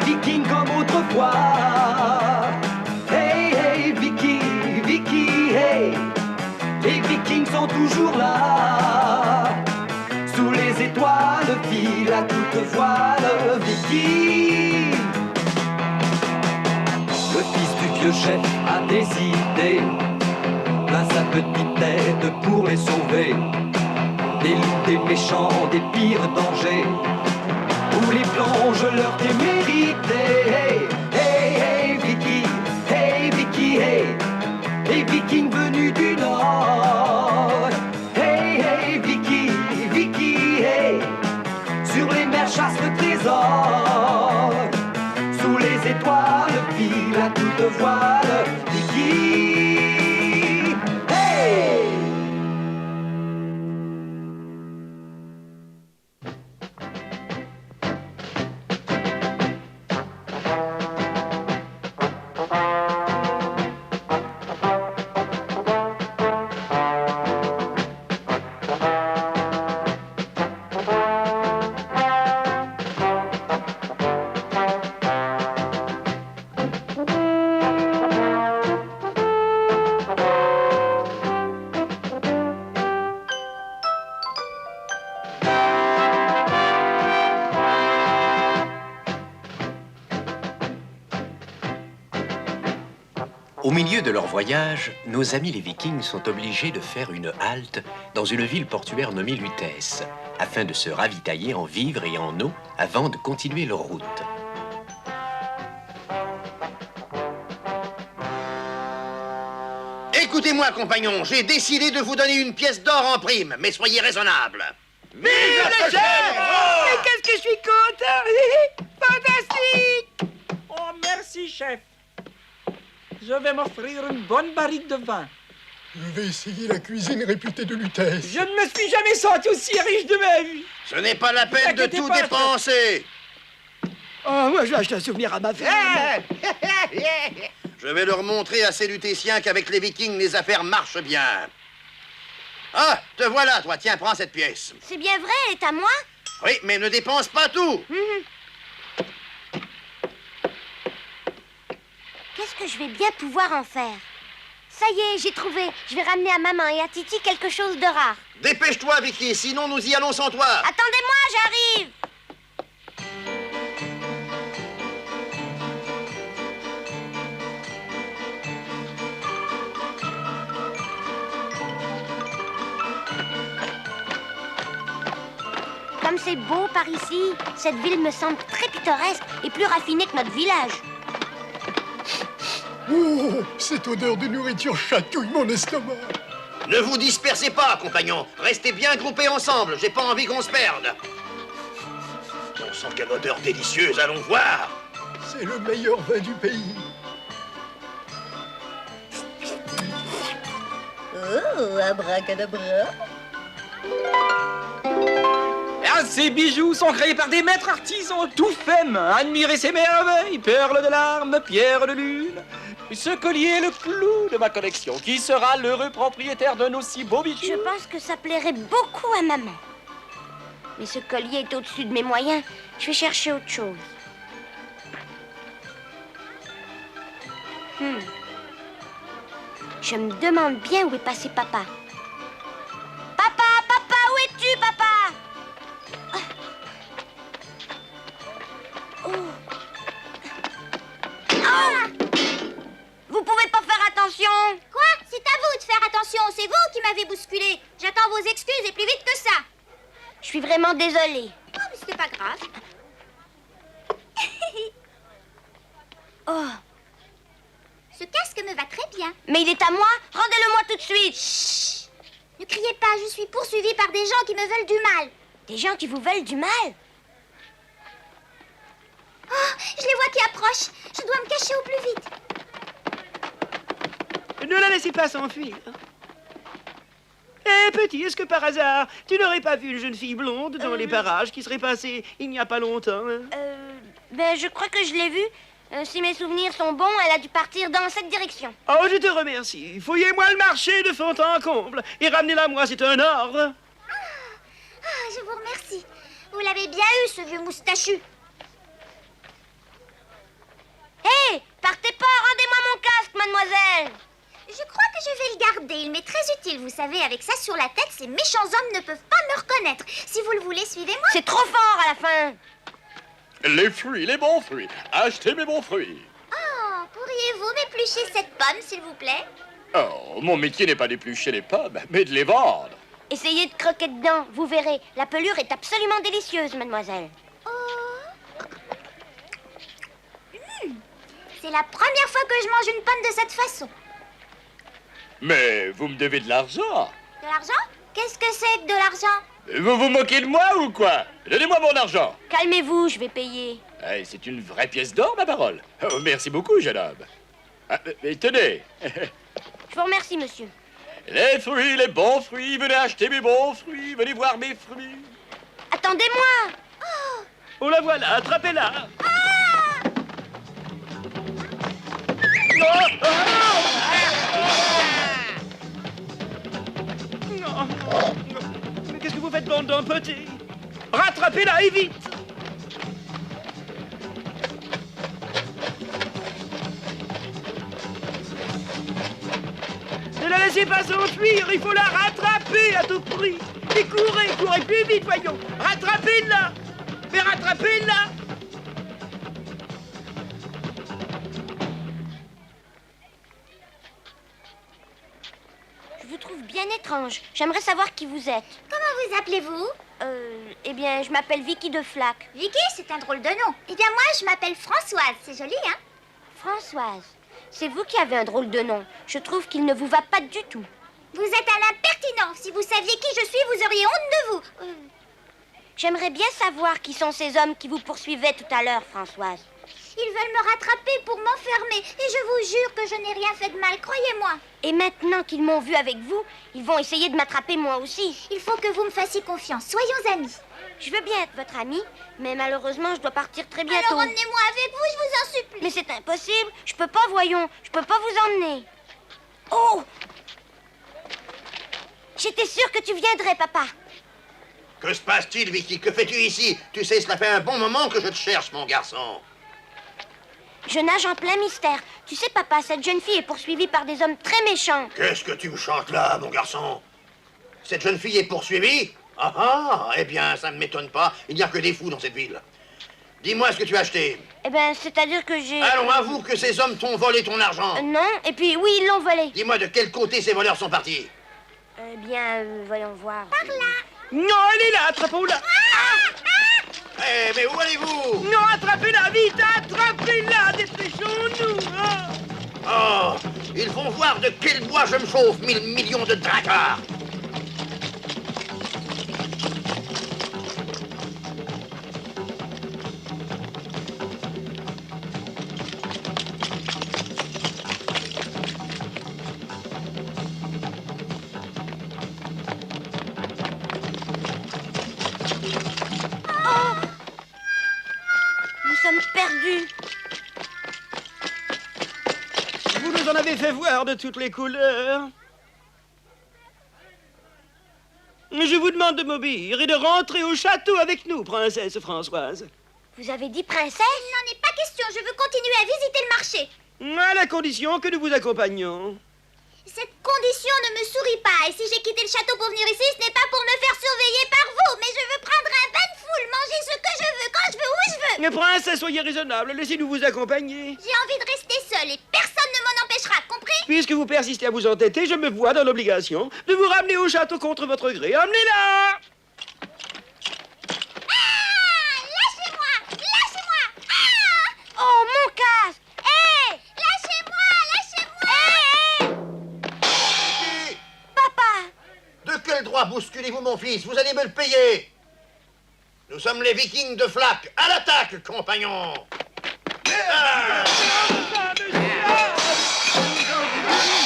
Vikings comme autrefois. Hey, hey, Vicky, Vicky, hey. Les Vikings sont toujours là. Sous les étoiles, file à toute voile, Vicky. Le fils du vieux chef a décidé plein sa petite tête pour les sauver. Des loups, des méchants, des pires dangers, où les plonges leur témérité. Hey, hey, hey, Vicky, hey, Vicky, hey. Les Vikings venus du Nord. Hey, hey, Vicky, Vicky, hey. Sur les mers chassent le trésor. Sous les étoiles, file à toute voile, Vicky. Hey! Au milieu de leur voyage, nos amis les Vikings sont obligés de faire une halte dans une ville portuaire nommée Lutèce, afin de se ravitailler en vivres et en eau avant de continuer leur route. Écoutez-moi, compagnons, j'ai décidé de vous donner une pièce d'or en prime, mais soyez raisonnables. Vive le chef! Mais qu'est-ce que je suis content! Fantastique! Oh, merci, chef. Je vais m'offrir une bonne barrique de vin. Je vais essayer la cuisine réputée de Lutèce. Je ne me suis jamais senti aussi riche de ma vie. Ce n'est pas la peine de tout dépenser. Oh, moi, je vais acheter un souvenir à ma femme. Je vais leur montrer à ces Lutétiens qu'avec les Vikings, les affaires marchent bien. Ah, te voilà, toi. Tiens, prends cette pièce. C'est bien vrai, elle est à moi? Oui, mais ne dépense pas tout. Qu'est-ce que je vais bien pouvoir en faire? Ça y est, j'ai trouvé. Je vais ramener à maman et à Titi quelque chose de rare. Dépêche-toi, Vicky, sinon nous y allons sans toi. Attendez-moi, j'arrive! Comme c'est beau par ici, cette ville me semble très pittoresque et plus raffinée que notre village. Oh, cette odeur de nourriture chatouille mon estomac. Ne vous dispersez pas, compagnons. Restez bien groupés ensemble. J'ai pas envie qu'on se perde. On sent quelle odeur délicieuse. Allons voir. C'est le meilleur vin du pays. Oh, abracadabra. Ah, ces bijoux sont créés par des maîtres artisans tout faits main. Admirez ces merveilles, perles de larmes, pierres de lune. Ce collier est le clou de ma collection. Qui sera l'heureux propriétaire d'un aussi beau bijou? Je pense que ça plairait beaucoup à maman. Mais ce collier est au-dessus de mes moyens. Je vais chercher autre chose. Je me demande bien où est passé papa. Papa, papa, où es-tu, papa? Oh. Oh. Vous pouvez pas faire attention? Quoi? C'est à vous de faire attention. C'est vous qui m'avez bousculé. J'attends vos excuses et plus vite que ça. Je suis vraiment désolée. Oh, mais c'était pas grave. Oh, Ce casque me va très bien. mais il est à moi. Rendez-le-moi tout de suite. Chut! Ne criez pas, je suis poursuivie par des gens qui me veulent du mal. Des gens qui vous veulent du mal? Oh, je les vois qui approchent. Je dois me cacher au plus vite. Ne la laissez pas s'enfuir. Eh, petit, est-ce que par hasard, tu n'aurais pas vu une jeune fille blonde dans les parages qui serait passée il n'y a pas longtemps, hein? Ben, je crois que je l'ai vue. Si mes souvenirs sont bons, elle a dû partir dans cette direction. Oh, je te remercie. Fouillez-moi le marché de fond en comble et ramenez-la à moi, c'est un ordre. Ah, je vous remercie. Vous l'avez bien eu, ce vieux moustachu. le garder, il m'est très utile, vous savez, avec ça sur la tête, ces méchants hommes ne peuvent pas me reconnaître. Si vous le voulez, suivez-moi. C'est trop fort à la fin. Les fruits, les bons fruits. Achetez mes bons fruits. Oh, pourriez-vous m'éplucher cette pomme, s'il vous plaît? Oh, mon métier n'est pas d'éplucher les pommes, mais de les vendre. Essayez de croquer dedans, vous verrez. La pelure est absolument délicieuse, mademoiselle. Oh. C'est la première fois que je mange une pomme de cette façon. Mais vous me devez de l'argent. De l'argent? Qu'est-ce que c'est que de l'argent? Vous vous moquez de moi ou quoi? Donnez-moi mon argent. Calmez-vous, je vais payer. Hey, c'est une vraie pièce d'or, ma parole. Oh, merci beaucoup, jeune homme. Ah, mais tenez. Je vous remercie, monsieur. Les fruits, les bons fruits, venez acheter mes bons fruits, venez voir mes fruits. Attendez-moi. Oh, la voilà, attrapez-la. Mais qu'est-ce que vous faites, bande d'impotés? Rattrapez-la et vite! Ne la laissez pas s'enfuir, il faut la rattraper à tout prix. Et courez, courez plus vite, voyons. Rattrapez-la! Mais rattrapez-la! Je vous trouve bien étrange. J'aimerais savoir qui vous êtes. Comment vous appelez-vous? Eh bien, je m'appelle Vicky de Flac. Vicky, c'est un drôle de nom. Eh bien, moi, je m'appelle Françoise. C'est joli, hein? Françoise. C'est vous qui avez un drôle de nom. Je trouve qu'il ne vous va pas du tout. Vous êtes un impertinent. Si vous saviez qui je suis, vous auriez honte de vous. J'aimerais bien savoir qui sont ces hommes qui vous poursuivaient tout à l'heure, Françoise. Ils veulent me rattraper pour m'enfermer. Et je vous jure que je n'ai rien fait de mal, croyez-moi. Et maintenant qu'ils m'ont vu avec vous, ils vont essayer de m'attraper moi aussi. Il faut que vous me fassiez confiance. Soyons amis. Je veux bien être votre amie, mais malheureusement, je dois partir très bientôt. Alors emmenez-moi avec vous, je vous en supplie. Mais c'est impossible. Je peux pas, voyons. Je peux pas vous emmener. Oh! J'étais sûre que tu viendrais, papa. Que se passe-t-il, Vicky? Que fais-tu ici? Tu sais, cela fait un bon moment que je te cherche, mon garçon. Je nage en plein mystère. Tu sais, papa, cette jeune fille est poursuivie par des hommes très méchants. Qu'est-ce que tu me chantes là, mon garçon? Cette jeune fille est poursuivie? Ah ah, eh bien, ça ne m'étonne pas. Il n'y a que des fous dans cette ville. Dis-moi ce que tu as acheté. Eh ben, c'est-à-dire que j'ai... Allons, avoue que ces hommes t'ont volé ton argent. Non, et puis oui, ils l'ont volé. Dis-moi de quel côté ces voleurs sont partis. Eh bien, voyons voir. Par là. Non, elle est là, attrapons-la. Eh, mais où allez-vous? Non, attrapez-la, vite, attrapez-la, dépêchons-nous. Oh, ils vont voir de quel bois je me chauffe, 1000 millions de dracars. Nous sommes perdus. Vous nous en avez fait voir de toutes les couleurs. Je vous demande de m'obéir et de rentrer au château avec nous, princesse Françoise. Vous avez dit princesse? Il n'en est pas question, je veux continuer à visiter le marché. À la condition que nous vous accompagnions. Cette condition ne me sourit pas, et si j'ai quitté le château pour venir ici, ce n'est pas pour me faire surveiller par vous, mais je veux prendre un bain de foule, manger ce que je veux, quand je veux, où je veux. Mais princesse, soyez raisonnable, laissez-nous vous accompagner. J'ai envie de rester seule, et personne ne m'en empêchera, compris? Puisque vous persistez à vous entêter, je me vois dans l'obligation de vous ramener au château contre votre gré. Emmenez-la! Ah! Lâchez-moi! Lâchez-moi! Ah! Oh, mon casque! Hé! Lâchez-moi! Lâchez-moi! Vicky, Papa! de quel droit bousculez-vous mon fils? Vous allez me le payer. Nous sommes les Vikings de Flac. À l'attaque, compagnons! Ah!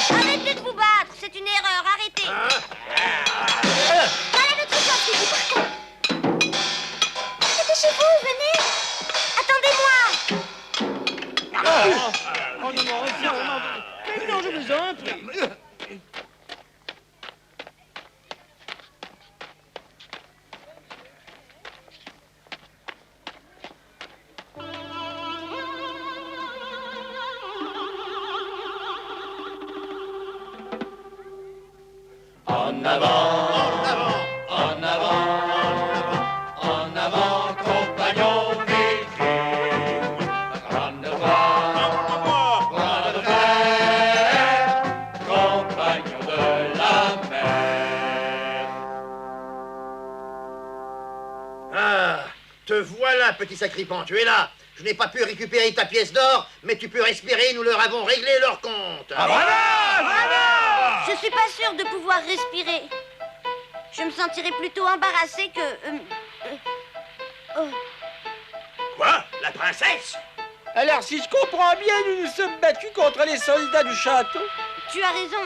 Arrêtez de vous battre! C'est une erreur, arrêtez! Voilà notre chance, Vicky, partons! Dépêchez-vous, venez! Attendez-moi! Oh non, non, mais non, je vous en prie. En avant, En avant. en avant, en avant, compagnons vikings. Grande voix, bras de fer, compagnons de la mer. Ah, te voilà, petit sacripant, tu es là. Je n'ai pas pu récupérer ta pièce d'or, mais tu peux respirer, nous leur avons réglé leur compte. Je suis pas sûre de pouvoir respirer. Je me sentirais plutôt embarrassée que... Quoi? La princesse? Alors, si je comprends bien, nous nous sommes battus contre les soldats du château. Tu as raison,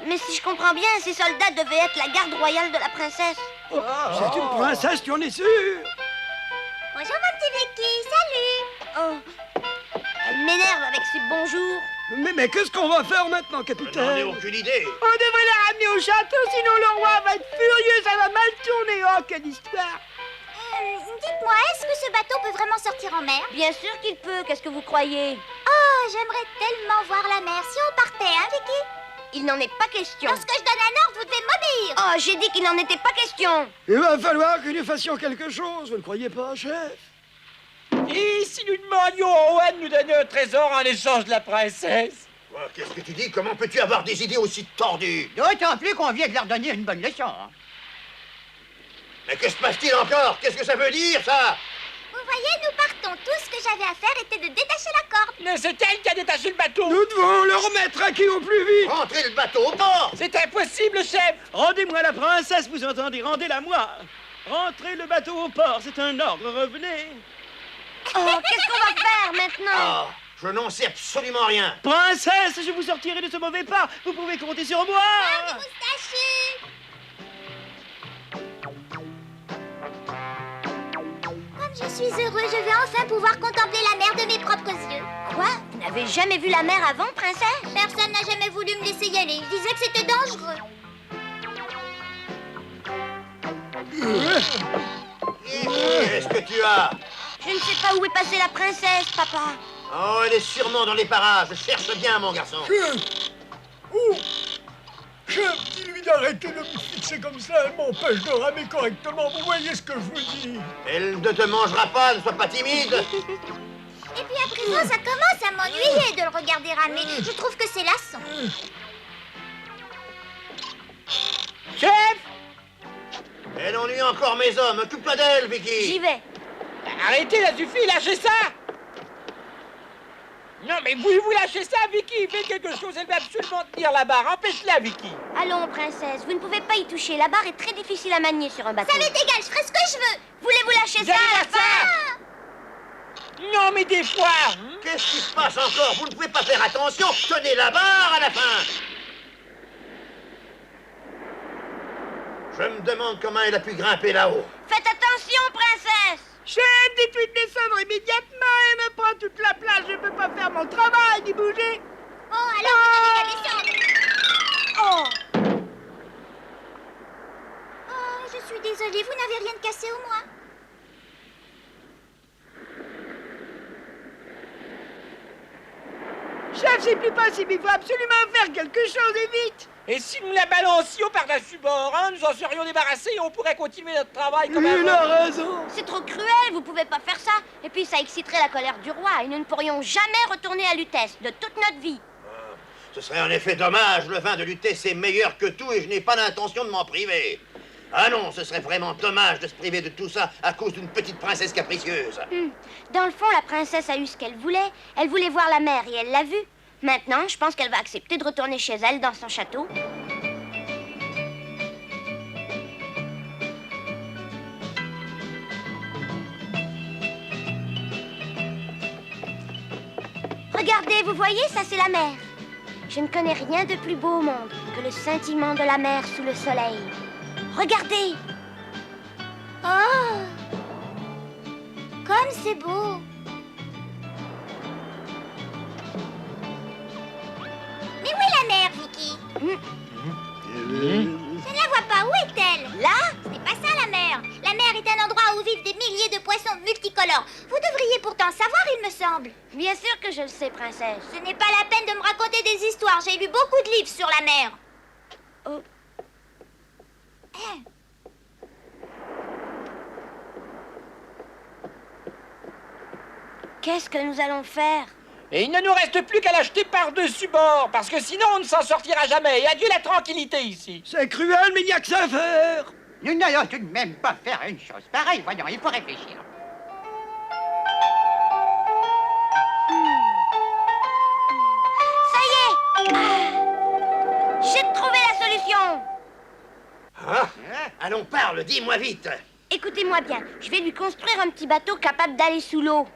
mais si je comprends bien, ces soldats devaient être la garde royale de la princesse. C'est une princesse, tu en es sûr? Bonjour mon petit Vicky, salut. Oh, elle m'énerve avec ses bonjours. Mais qu'est-ce qu'on va faire maintenant, Je n'en ai capitaine? aucune idée. On devrait la ramener au château, sinon le roi va être furieux, ça va mal tourner. Oh, quelle histoire! Dites-moi, est-ce que ce bateau peut vraiment sortir en mer? Bien sûr qu'il peut, qu'est-ce que vous croyez? Oh, j'aimerais tellement voir la mer. Si on partait, hein, Vicky? Il n'en est pas question. Lorsque je donne un ordre, vous devez m'obéir. Oh, j'ai dit qu'il n'en était pas question. Il va falloir que nous fassions quelque chose, vous ne croyez pas, chef? Et si nous demandions au roi de nous donner un trésor en échange de la princesse? Oh, qu'est-ce que tu dis? Comment peux-tu avoir des idées aussi tordues? D'autant plus qu'on vient de leur donner une bonne leçon. Hein. Mais que se passe-t-il encore? Qu'est-ce que ça veut dire, ça? Vous voyez, nous partons. Tout ce que j'avais à faire était de détacher la corde. Mais c'est elle qui a détaché le bateau. Nous devons le remettre à qui au plus vite! Rentrez le bateau au port! C'est impossible, chef. Rendez-moi la princesse, vous entendez? Rendez-la moi. Rentrez le bateau au port, c'est un ordre, revenez. Oh, qu'est-ce qu'on va faire maintenant? Ah, je n'en sais absolument rien. Princesse, je vous sortirai de ce mauvais pas. Vous pouvez compter sur moi. Des moustachus. Comme je suis heureux, je vais enfin pouvoir contempler la mer de mes propres yeux. Quoi? Vous n'avez jamais vu la mer avant, princesse? Personne n'a jamais voulu me laisser y aller. Il disait que c'était dangereux. Qu'est-ce que tu as? Je ne sais pas où est passée la princesse, papa. Oh, elle est sûrement dans les parages. Cherche bien, mon garçon. Chef, dis-lui d'arrêter de me fixer comme ça, elle m'empêche de ramer correctement, vous voyez ce que je vous dis? Elle ne te mangera pas, ne sois pas timide. Et puis à présent, ça commence à m'ennuyer de le regarder ramer. Je trouve que c'est lassant. Chef, Elle ennuie encore mes hommes. Occupe-toi d'elle, Vicky. J'y vais. arrêtez, là suffit, lâchez ça. Non, mais vous lâchez ça, Vicky. Faites quelque chose, elle va absolument tenir la barre. Empêche-la, Vicky. Allons, princesse, vous ne pouvez pas y toucher. La barre est très difficile à manier sur un bateau. Ça m'est égal, je ferai ce que je veux. Voulez-vous lâcher ça à Donnez-la la fin? ça. Non, mais des fois. Qu'est-ce qui se passe encore? Vous ne pouvez pas faire attention. Tenez la barre à la fin. Je me demande comment elle a pu grimper là-haut. Faites attention, princesse. Chef, dites-lui de descendre immédiatement et me prend toute la place. Je peux pas faire mon travail, ni bouger. Oh, alors vous n'avez qu'à descendre. Oh, Oh, je suis désolée, vous n'avez rien de cassé au moins. Chef, c'est plus possible. Il faut absolument faire quelque chose et vite. Et si nous la balancions par-dessus bord, hein, nous en serions débarrassés et on pourrait continuer notre travail comme Il avant. a raison! c'est trop cruel, vous pouvez pas faire ça. Et puis ça exciterait la colère du roi et nous ne pourrions jamais retourner à Lutèce de toute notre vie. Ce serait en effet dommage. Le vin de Lutèce est meilleur que tout et je n'ai pas l'intention de m'en priver. Ah non, ce serait vraiment dommage de se priver de tout ça à cause d'une petite princesse capricieuse. Dans le fond, la princesse a eu ce qu'elle voulait. Elle voulait voir la mer et elle l'a vue. Maintenant, je pense qu'elle va accepter de retourner chez elle dans son château. Regardez, vous voyez, ça c'est la mer. Je ne connais rien de plus beau au monde que le scintillement de la mer sous le soleil. Regardez! Oh, comme c'est beau. Mais où est la mer, Vicky? Je ne la vois pas. Où est-elle? Là? Ce n'est pas ça, la mer. La mer est un endroit où vivent des milliers de poissons multicolores. Vous devriez pourtant savoir, il me semble. Bien sûr que je le sais, princesse. Ce n'est pas la peine de me raconter des histoires. J'ai lu beaucoup de livres sur la mer. Qu'est-ce que nous allons faire? Et il ne nous reste plus qu'à l'acheter par-dessus bord, parce que sinon on ne s'en sortira jamais. Et adieu la tranquillité ici. C'est cruel, mais il n'y a que ça à faire. Nous n'allons tout de même pas faire une chose pareille. Voyons, il faut réfléchir. Ça y est! J'ai trouvé la solution! Hein? Allons, parle, dis-moi vite. Écoutez-moi bien, je vais lui construire un petit bateau capable d'aller sous l'eau.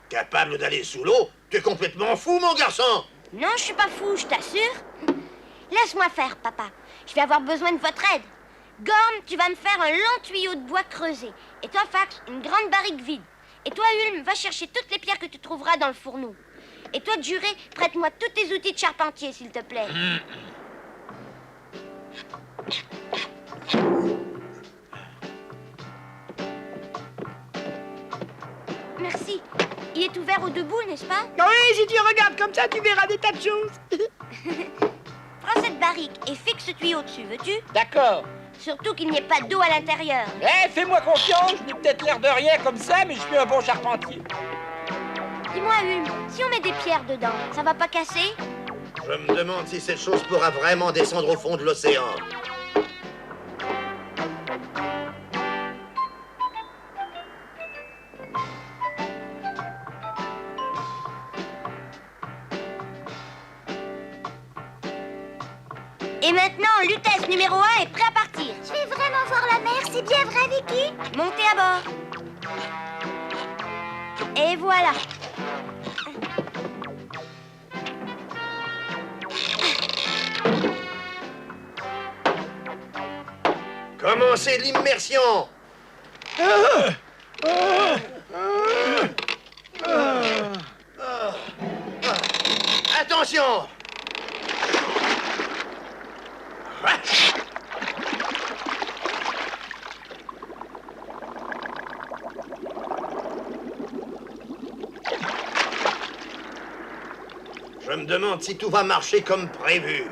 Capable d'aller sous l'eau? Tu es complètement fou, mon garçon! Non, je suis pas fou, je t'assure. Laisse-moi faire, papa. Je vais avoir besoin de votre aide. Gorm, tu vas me faire un long tuyau de bois creusé. Et toi, Fax, une grande barrique vide. Et toi, Ulm, va chercher toutes les pierres que tu trouveras dans le fourneau. Et toi, Duré, prête-moi tous tes outils de charpentier, s'il te plaît. Merci. Il est ouvert aux deux bouts, n'est-ce pas? Oui, si tu regardes comme ça, tu verras des tas de choses. Prends cette barrique et fixe ce tuyau dessus, veux-tu? D'accord. Surtout qu'il n'y ait pas d'eau à l'intérieur. Eh, fais-moi confiance, je n'ai peut-être l'air de rien comme ça, mais je suis un bon charpentier. Dis-moi, Ulm, si on met des pierres dedans, ça va pas casser? Je me demande si cette chose pourra vraiment descendre au fond de l'océan. Et maintenant, Lutèce numéro 1 est prêt à partir. Je vais vraiment voir la mer, c'est bien vrai, Vicky? Montez à bord. Et voilà. Commencez l'immersion! Attention! Je me demande si tout va marcher comme prévu.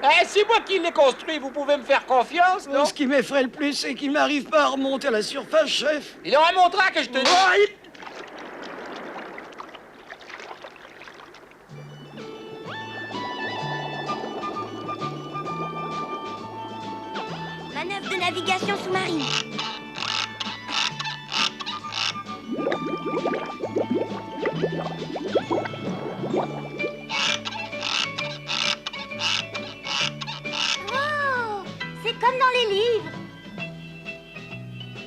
Eh, c'est moi qui l'ai construit, vous pouvez me faire confiance, non? Ce qui m'effraie le plus, c'est qu'il n'arrive pas à remonter à la surface, chef. Il en remontera que je te dis. Manœuvre de navigation sous-marine. Wow! C'est comme dans les livres.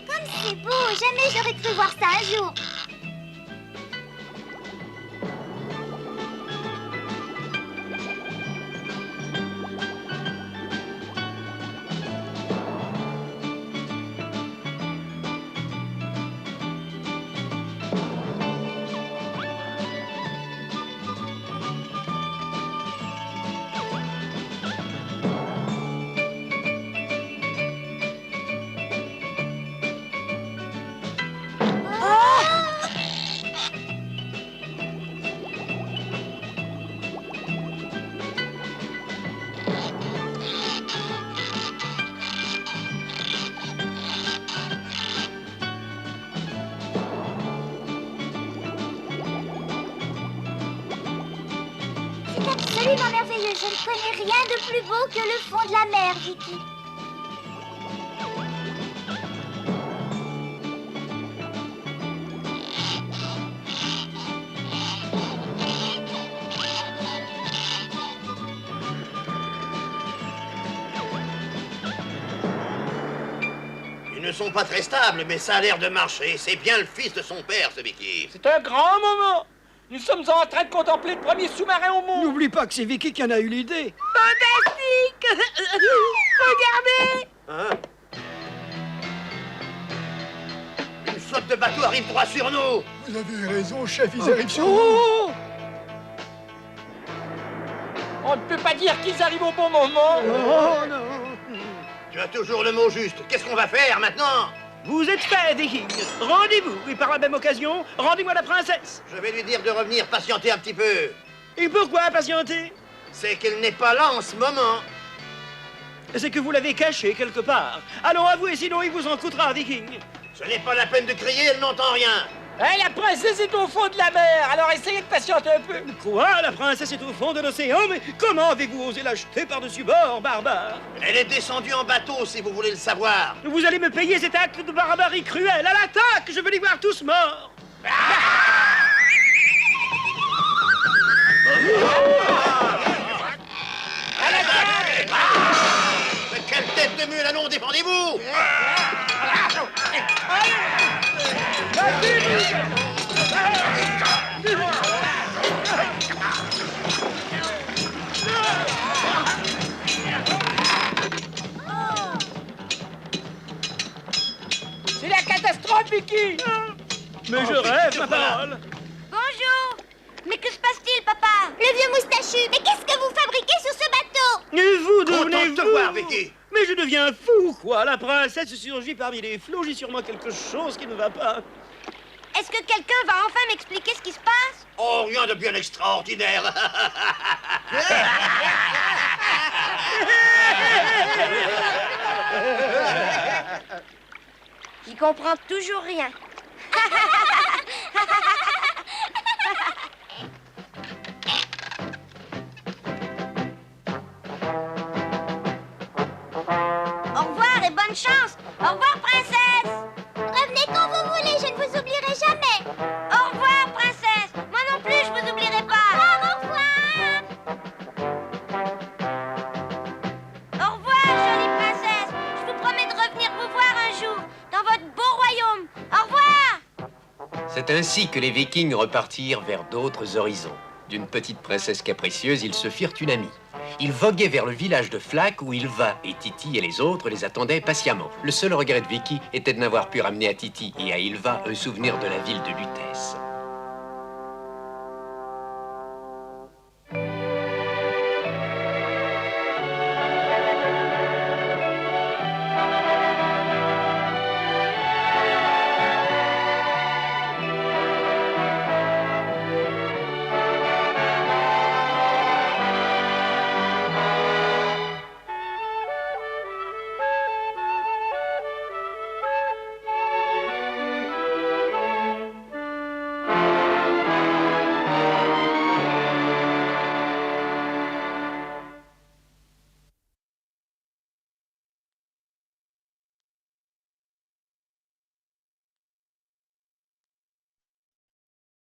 Comme c'est beau, jamais j'aurais cru voir ça un jour. C'est absolument merveilleux. Je ne connais rien de plus beau que le fond de la mer, Vicky. Ils ne sont pas très stables, mais ça a l'air de marcher. C'est bien le fils de son père, ce Vicky. C'est un grand moment. Nous sommes en train de contempler le premier sous-marin au monde. N'oublie pas que c'est Vicky qui en a eu l'idée. Fantastique! Regardez! Hein? Une flotte de bateaux arrive droit sur nous. Vous avez raison, chef, ils arrivent sur nous. Oh! On ne peut pas dire qu'ils arrivent au bon moment. Oh non! Tu as toujours le mot juste. Qu'est-ce qu'on va faire maintenant? Vous êtes fait, Viking. Rendez-vous. Et par la même occasion, rendez-moi la princesse. Je vais lui dire de revenir patienter un petit peu. Et pourquoi patienter? C'est qu'elle n'est pas là en ce moment. C'est que vous l'avez cachée quelque part. Allons, avouez, sinon il vous en coûtera, Viking. Ce n'est pas la peine de crier, elle n'entend rien. La princesse est au fond de la mer, alors essayez de patienter un peu. Quoi? La princesse est au fond de l'océan? Mais comment avez-vous osé la jeter par-dessus bord, barbare? Elle est descendue en bateau, si vous voulez le savoir. Vous allez me payer cet acte de barbarie cruelle. À l'attaque! Je veux les voir tous morts. Mais quelle tête de mule, allons, défendez-vous! C'est la catastrophe, Vicky. Mais je rêve, ma parole. Bonjour. Mais que se passe-t-il, papa? Le vieux moustachu, mais qu'est-ce que vous fabriquez sur ce bateau? Et vous Content de devenez te voir, Vicky. Mais je deviens fou, quoi. La princesse surgit parmi les flots. J'ai sûrement quelque chose qui ne va pas. Est-ce que quelqu'un va enfin m'expliquer ce qui se passe? Oh, rien de bien extraordinaire. J'y comprends toujours rien. Au revoir et bonne chance. Au revoir, princesse. Revenez quand vous voulez, je ne vous oublierai jamais. Au revoir, princesse. Moi non plus, je vous oublierai pas. Au revoir. Au revoir, jolie princesse. Je vous promets de revenir vous voir un jour, dans votre beau royaume. Au revoir. C'est ainsi que les Vikings repartirent vers d'autres horizons. D'une petite princesse capricieuse, ils se firent une amie. Ils voguaient vers le village de Flack où Ylva et Titi et les autres les attendaient patiemment. Le seul regret de Vicky était de n'avoir pu ramener à Titi et à Ylva un souvenir de la ville de Lutèce.